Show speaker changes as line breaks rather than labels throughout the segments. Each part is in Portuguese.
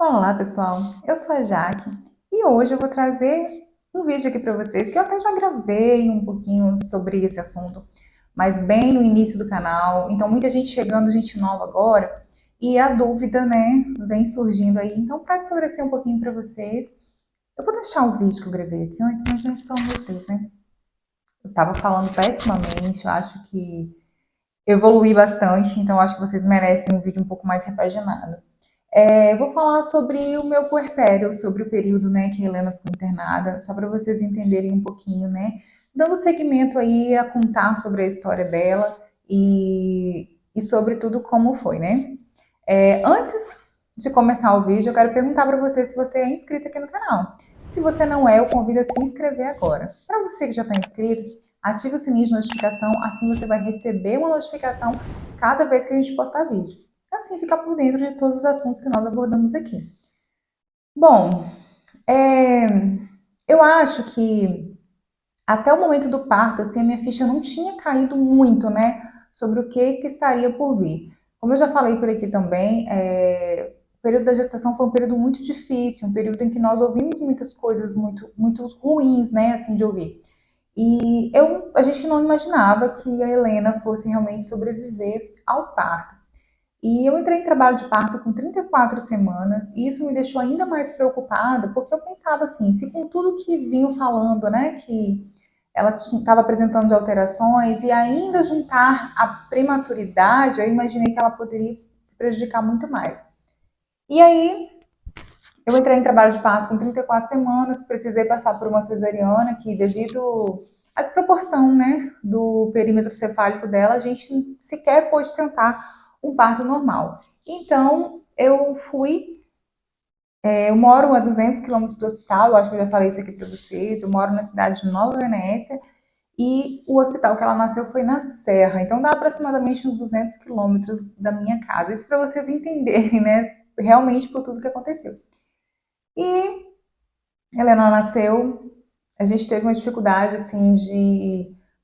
Olá, pessoal. Eu sou a Jaque e hoje eu vou trazer um vídeo aqui para vocês que eu até já gravei um pouquinho sobre esse assunto, mas bem no início do canal. Então, muita gente chegando, gente nova agora, e a dúvida, né, vem surgindo aí. Então, para esclarecer um pouquinho para vocês, eu vou deixar o vídeo que eu gravei aqui antes, mas, gente, pelo amor de Deus, né? Eu tava falando pessimamente, eu acho que eu evoluí bastante, então eu acho que vocês merecem um vídeo um pouco mais repaginado. Eu vou falar sobre o meu puerpério, sobre o período, né, que a Helena ficou internada, só para vocês entenderem um pouquinho, né, dando seguimento aí a contar sobre a história dela e sobre tudo como foi, né. Antes de começar o vídeo, eu quero perguntar para você se você é inscrito aqui no canal. Se você não é, eu convido a se inscrever agora. Para você que já está inscrito, ative o sininho de notificação, assim você vai receber uma notificação cada vez que a gente postar vídeo. Assim fica por dentro de todos os assuntos que nós abordamos aqui. Bom, é, eu acho que até o momento do parto, assim, a minha ficha não tinha caído muito, né, sobre o que estaria por vir. Como eu já falei por aqui também, o período da gestação foi um período muito difícil, um período em que nós ouvimos muitas coisas muito ruins, né, assim, de ouvir. E a gente não imaginava que a Helena fosse realmente sobreviver ao parto. E eu entrei em trabalho de parto com 34 semanas, e isso me deixou ainda mais preocupada, porque eu pensava assim, se com tudo que vinham falando, né, que ela estava apresentando de alterações, e ainda juntar a prematuridade, eu imaginei que ela poderia se prejudicar muito mais. E aí, eu entrei em trabalho de parto com 34 semanas, precisei passar por uma cesariana, que devido à desproporção, né, do perímetro cefálico dela, a gente sequer pôde tentar um parto normal. Então, eu moro a 200 quilômetros do hospital, eu acho que eu já falei isso aqui para vocês, eu moro na cidade de Nova Venécia, e o hospital que ela nasceu foi na Serra, então dá aproximadamente uns 200 quilômetros da minha casa. Isso para vocês entenderem, né, realmente por tudo que aconteceu. E Helena nasceu, a gente teve uma dificuldade, assim,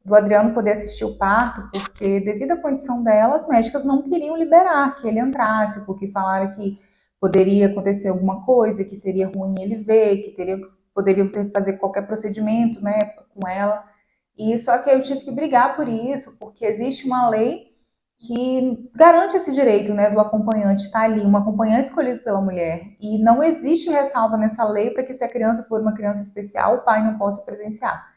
do Adriano poder assistir o parto, porque devido à condição dela, as médicas não queriam liberar que ele entrasse, porque falaram que poderia acontecer alguma coisa, que seria ruim ele ver, que poderiam ter que fazer qualquer procedimento, né, com ela. E só que eu tive que brigar por isso, porque existe uma lei que garante esse direito, né, do acompanhante estar ali, um acompanhante escolhido pela mulher. E não existe ressalva nessa lei para que, se a criança for uma criança especial, o pai não possa presenciar.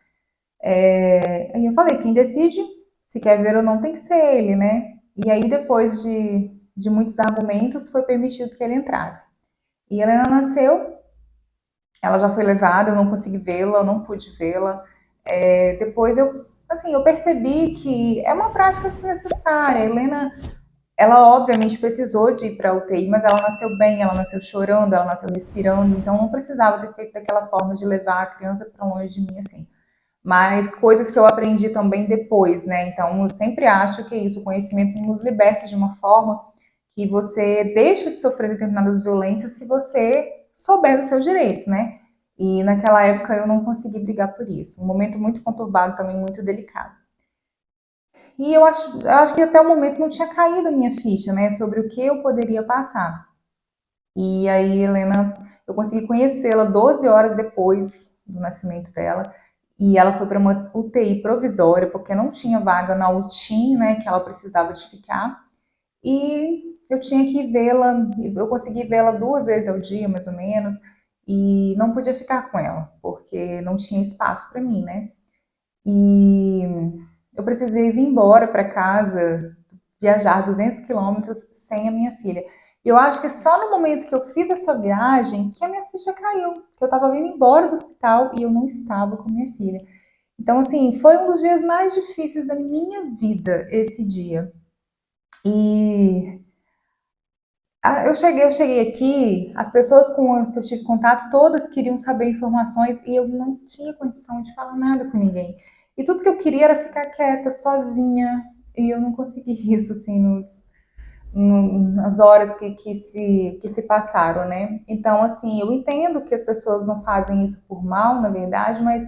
Aí eu falei, quem decide se quer ver ou não tem que ser ele, né? E aí, depois de muitos argumentos, foi permitido que ele entrasse. E a Helena nasceu, ela já foi levada, eu não consegui vê-la, eu não pude vê-la. Depois eu percebi que é uma prática desnecessária. A Helena, ela obviamente precisou de ir para a UTI, mas ela nasceu bem, ela nasceu chorando, ela nasceu respirando, então não precisava ter feito daquela forma de levar a criança para longe de mim assim. Mas coisas que eu aprendi também depois, né? Então eu sempre acho que é isso, o conhecimento nos liberta de uma forma que você deixa de sofrer determinadas violências se você souber dos seus direitos, né? E naquela época eu não consegui brigar por isso. Um momento muito conturbado, também muito delicado. E eu acho que até o momento não tinha caído a minha ficha, né, sobre o que eu poderia passar. E aí, Helena, eu consegui conhecê-la 12 horas depois do nascimento dela. E ela foi para uma UTI provisória, porque não tinha vaga na UTIM, né, que ela precisava de ficar. E eu tinha que vê-la, eu consegui vê-la 2 vezes ao dia, mais ou menos, e não podia ficar com ela, porque não tinha espaço para mim, né? E eu precisei vir embora para casa, viajar 200 quilômetros sem a minha filha. E eu acho que só no momento que eu fiz essa viagem que a minha ficha caiu, que eu estava vindo embora do hospital e eu não estava com minha filha. Então, assim, foi um dos dias mais difíceis da minha vida esse dia. E eu cheguei aqui, as pessoas com as que eu tive contato, todas queriam saber informações e eu não tinha condição de falar nada com ninguém. E tudo que eu queria era ficar quieta, sozinha, e eu não consegui isso, assim, nas horas que se passaram, né? Então, assim, eu entendo que as pessoas não fazem isso por mal, na verdade, mas,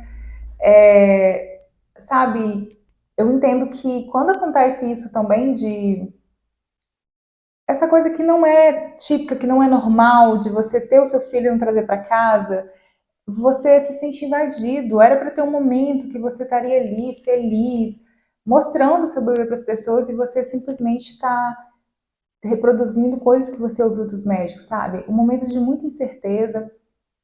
sabe, eu entendo que quando acontece isso também essa coisa que não é típica, que não é normal, de você ter o seu filho e não trazer para casa, você se sente invadido. Era para ter um momento que você estaria ali, feliz, mostrando o seu bebê para as pessoas e você simplesmente está reproduzindo coisas que você ouviu dos médicos, sabe? Um momento de muita incerteza.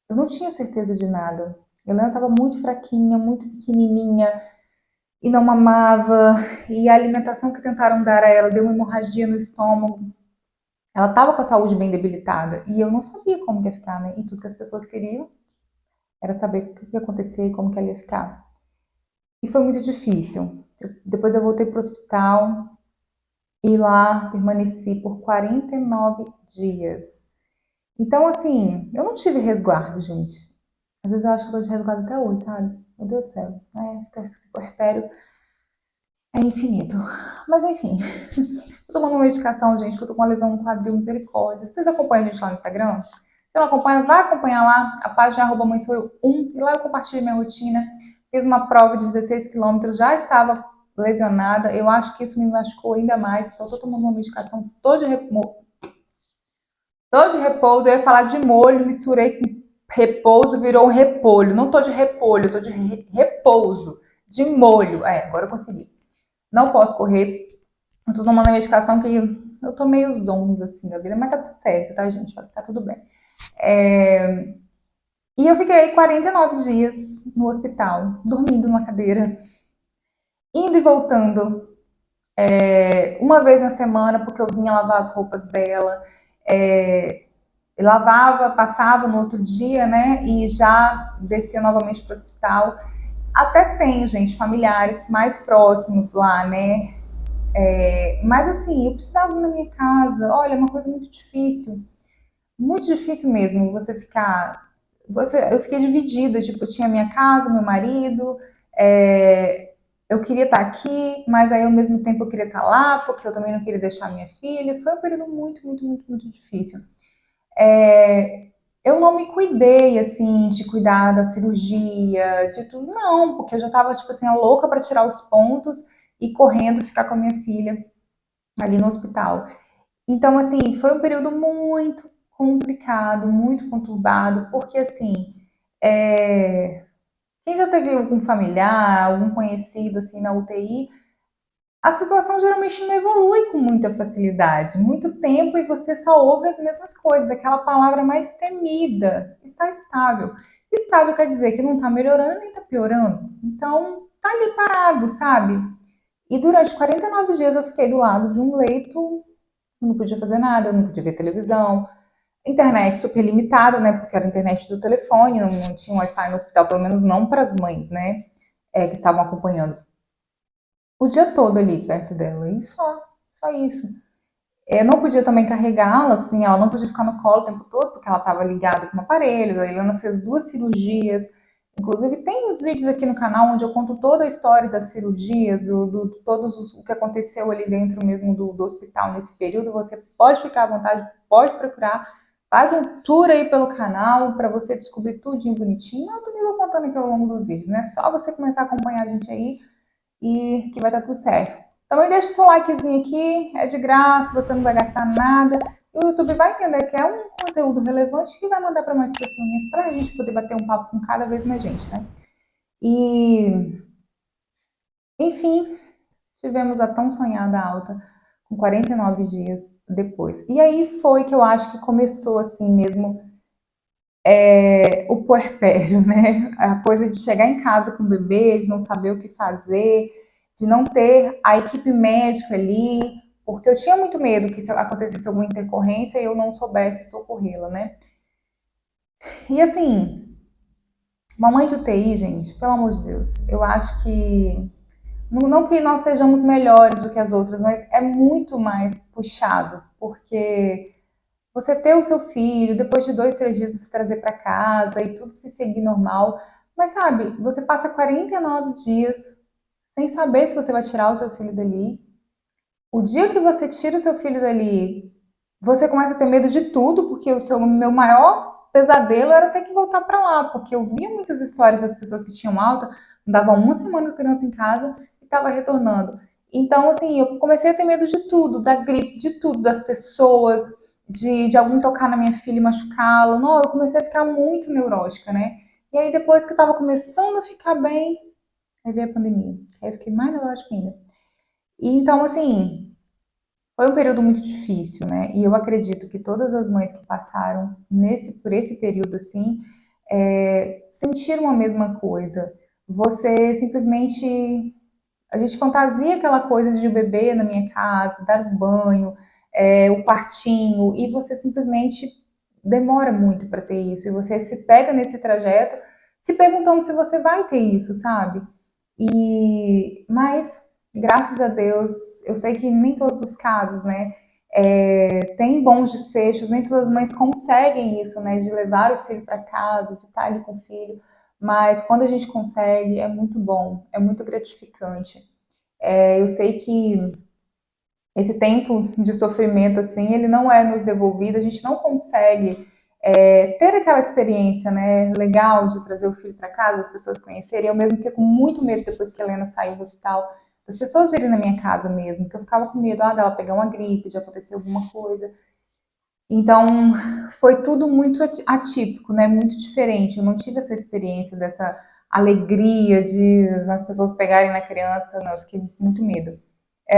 Eu não tinha certeza de nada. A Helena estava muito fraquinha, muito pequenininha e não mamava. E a alimentação que tentaram dar a ela deu uma hemorragia no estômago. Ela estava com a saúde bem debilitada e eu não sabia como que ia ficar, né? E tudo que as pessoas queriam era saber o que ia acontecer e como que ela ia ficar. E foi muito difícil. Depois eu voltei para o hospital e lá permaneci por 49 dias. Então, assim, eu não tive resguardo, gente. Às vezes eu acho que eu tô de resguardo até hoje, sabe? Meu Deus do céu. Esse puerpério é infinito. Mas enfim, tô tomando uma medicação, gente, que eu tô com uma lesão no quadril, misericórdia. Vocês acompanham a gente lá no Instagram? Se não acompanha, vai acompanhar lá, a página arroba mãe sou eu 1, e lá eu compartilho minha rotina. Fiz uma prova de 16 quilômetros, já estava lesionada, eu acho que isso me machucou ainda mais, então eu tô tomando uma medicação tô de repouso, eu ia falar de molho, misturei com repouso, virou um repolho. Não tô de repolho, tô de repouso, de molho. É, agora eu consegui. Não posso correr, eu tô tomando a medicação que eu tô meio zonza assim da vida, mas tá tudo certo, tá, gente? Vai ficar tudo bem. É, e eu fiquei 49 dias no hospital, dormindo numa cadeira, indo e voltando uma vez na semana, porque eu vinha lavar as roupas dela. É, lavava, passava no outro dia, né? E já descia novamente para o hospital. Até tenho, gente, familiares mais próximos lá, né? Mas assim, eu precisava ir na minha casa. Olha, é uma coisa muito difícil mesmo você ficar. Eu fiquei dividida, tipo, eu tinha minha casa, meu marido, eu queria estar aqui, mas aí ao mesmo tempo eu queria estar lá, porque eu também não queria deixar minha filha. Foi um período muito difícil. É, eu não me cuidei, assim, de cuidar da cirurgia, de tudo, não, porque eu já tava, tipo assim, louca para tirar os pontos e correndo ficar com a minha filha ali no hospital. Então, assim, foi um período muito complicado, muito conturbado, porque, assim, quem já teve algum familiar, algum conhecido, assim, na UTI, a situação geralmente não evolui com muita facilidade, muito tempo e você só ouve as mesmas coisas, aquela palavra mais temida, está estável. Estável quer dizer que não está melhorando nem está piorando, então tá ali parado, sabe? E durante 49 dias eu fiquei do lado de um leito, não podia fazer nada, não podia ver televisão, internet super limitada, né? Porque era a internet do telefone, não tinha Wi-Fi no hospital, pelo menos não para as mães, né? Que estavam acompanhando o dia todo ali perto dela, e só isso. Não podia também carregá-la, assim, ela não podia ficar no colo o tempo todo, porque ela estava ligada com aparelhos. A Helena fez 2 cirurgias. Inclusive, tem uns vídeos aqui no canal onde eu conto toda a história das cirurgias, o que aconteceu ali dentro mesmo do hospital nesse período. Você pode ficar à vontade, pode procurar. Faz um tour aí pelo canal para você descobrir tudinho bonitinho. Eu também vou contando aqui ao longo dos vídeos, né? Só você começar a acompanhar a gente aí e que vai dar tudo certo. Também deixa o seu likezinho aqui, é de graça, você não vai gastar nada. E o YouTube vai entender que é um conteúdo relevante que vai mandar para mais pessoas, para a gente poder bater um papo com cada vez mais gente, né? E, enfim, tivemos a tão sonhada alta com 49 dias depois. E aí foi que eu acho que começou assim mesmo o puerpério, né? A coisa de chegar em casa com o bebê, de não saber o que fazer, de não ter a equipe médica ali, porque eu tinha muito medo que se acontecesse alguma intercorrência eu não soubesse socorrê-la, né? E assim, uma mãe de UTI, gente, pelo amor de Deus, eu acho que não que nós sejamos melhores do que as outras, mas é muito mais puxado, porque você ter o seu filho, depois de 2, 3 dias você trazer para casa e tudo se seguir normal. Mas sabe, você passa 49 dias sem saber se você vai tirar o seu filho dali. O dia que você tira o seu filho dali, você começa a ter medo de tudo, porque meu maior pesadelo era ter que voltar para lá, porque eu via muitas histórias das pessoas que tinham alta, davam uma semana com a criança em casa e estava retornando. Então, assim, eu comecei a ter medo de tudo, da gripe, de tudo, das pessoas, de alguém tocar na minha filha e machucá-la. Não, eu comecei a ficar muito neurótica, né? E aí, depois que eu tava começando a ficar bem, aí veio a pandemia. Aí eu fiquei mais neurótica ainda. E então, assim, foi um período muito difícil, né? E eu acredito que todas as mães que passaram por esse período, assim, sentiram a mesma coisa. Você simplesmente a gente fantasia aquela coisa de bebê na minha casa, dar um banho, o quartinho, e você simplesmente demora muito para ter isso. E você se pega nesse trajeto se perguntando se você vai ter isso, sabe? Mas, graças a Deus, eu sei que nem todos os casos, né? Tem bons desfechos, nem todas as mães conseguem isso, né? De levar o filho para casa, de estar ali com o filho. Mas quando a gente consegue, é muito bom, é muito gratificante. Eu sei que esse tempo de sofrimento, assim, ele não é nos devolvido, a gente não consegue ter aquela experiência, né, legal de trazer o filho para casa, as pessoas conhecerem. Eu mesmo fiquei com muito medo depois que a Helena saiu do hospital, das pessoas virem na minha casa mesmo, que eu ficava com medo, dela pegar uma gripe, de acontecer alguma coisa. Então, foi tudo muito atípico, né, muito diferente. Eu não tive essa experiência dessa alegria de as pessoas pegarem na criança, não, eu fiquei com muito medo.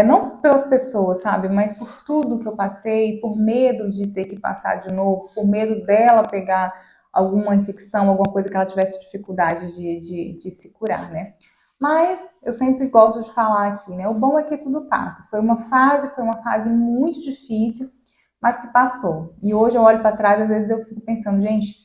Não pelas pessoas, sabe? Mas por tudo que eu passei, por medo de ter que passar de novo, por medo dela pegar alguma infecção, alguma coisa que ela tivesse dificuldade de se curar, né? Mas eu sempre gosto de falar aqui, né? O bom é que tudo passa. Foi uma fase muito difícil, mas que passou. E hoje eu olho para trás, às vezes eu fico pensando, gente,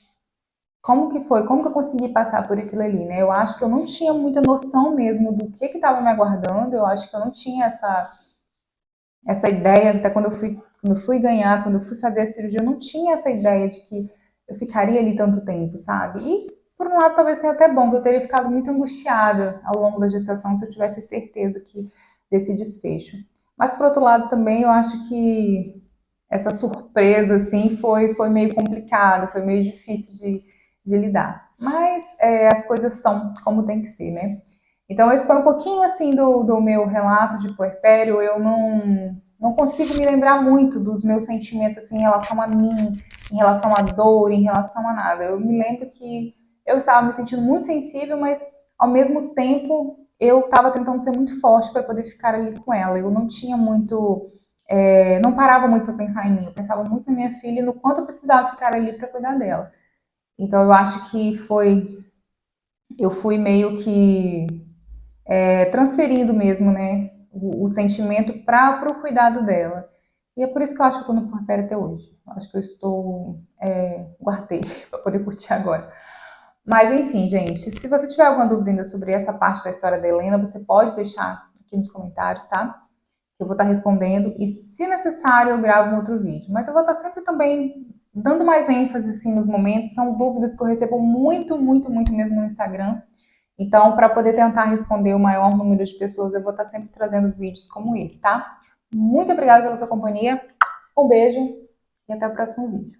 como que foi? Como que eu consegui passar por aquilo ali, né? Eu acho que eu não tinha muita noção mesmo do que estava me aguardando. Eu acho que eu não tinha essa ideia, até quando eu fui ganhar, quando eu fui fazer a cirurgia, eu não tinha essa ideia de que eu ficaria ali tanto tempo, sabe? E, por um lado, talvez seja até bom, que eu teria ficado muito angustiada ao longo da gestação se eu tivesse certeza que desse desfecho. Mas, por outro lado, também eu acho que essa surpresa, assim, foi meio complicado, foi meio difícil de lidar. Mas as coisas são como tem que ser, né? Então, esse foi um pouquinho assim do meu relato de puerpério. Eu não consigo me lembrar muito dos meus sentimentos assim, em relação a mim, em relação à dor, em relação a nada. Eu me lembro que eu estava me sentindo muito sensível, mas ao mesmo tempo eu estava tentando ser muito forte para poder ficar ali com ela. Eu não tinha muito. Não parava muito para pensar em mim, eu pensava muito na minha filha e no quanto eu precisava ficar ali para cuidar dela. Então eu acho que eu fui meio que transferindo mesmo, né, o sentimento para o cuidado dela. E é por isso que eu acho que eu estou no puerpério até hoje. Eu acho que eu estou, guardei para poder curtir agora. Mas enfim, gente, se você tiver alguma dúvida ainda sobre essa parte da história da Helena, você pode deixar aqui nos comentários, tá? Eu vou estar respondendo e, se necessário, eu gravo um outro vídeo. Mas eu vou estar sempre também dando mais ênfase assim, nos momentos. São dúvidas que eu recebo muito, muito, muito mesmo no Instagram. Então, para poder tentar responder o maior número de pessoas, eu vou estar sempre trazendo vídeos como esse, tá? Muito obrigada pela sua companhia. Um beijo e até o próximo vídeo.